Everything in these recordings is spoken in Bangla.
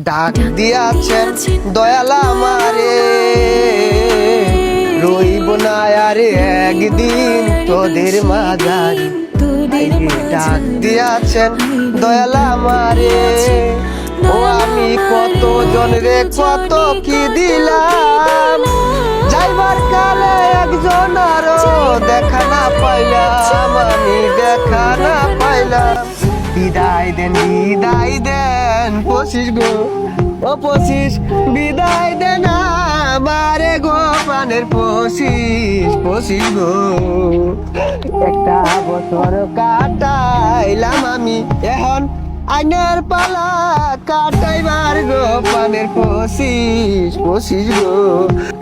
ডাক দিয়াছেন দয়াল আমারে, রইব না আর একদিন তোদের মাঝারে। ডাক দিয়াছেন দয়াল আমারে, ও আমি কত জনরে কত কি দিলাম, যাইবার কালে একজন আরো দেখা না পাইলাম, আমি দেখা না পাইলাম। বিদায় দেন পশিস গো, ও পশিস বিদায় দেন আমারে গো, প্রাণের পশিস গো। একটা বছর কাটাইলাম আমি, এখন আইনের পালা কাটাইবার গো, প্রাণের পশিস গো।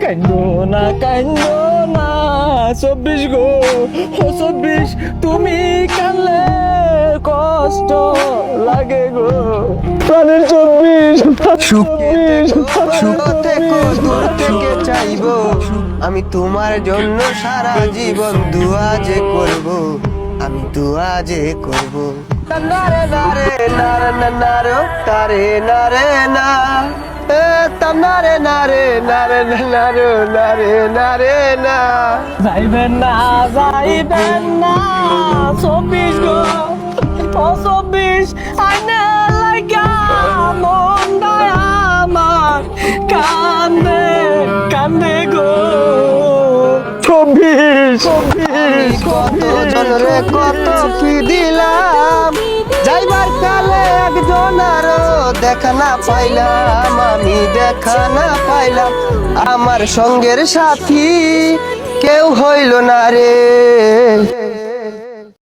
কান্দো না 24 গো, ও 24 তুমি কানলে কষ্ট লাগে গো, প্রাণের 24। সুখ থেকে দূর থেকে চাইবো আমি তোমার জন্য সারা জীবন, দুয়া যে করব আমি, দুয়া যে করব। নারে নারে নারে নারে তারে নারে না, নারে নারে নারে নারে নারে নারে না। যাইবেন না 24 গো, ও 24 আইনা লাগা মনটা আমার কান্দে গো। 24 কত জনরে কত কি দিলাম, যাইবার কালে একজন আরো দেখা না পাইলাম, আমি দেখা না পাইলাম। আমার সঙ্গের সাথী কেউ হইল না রে।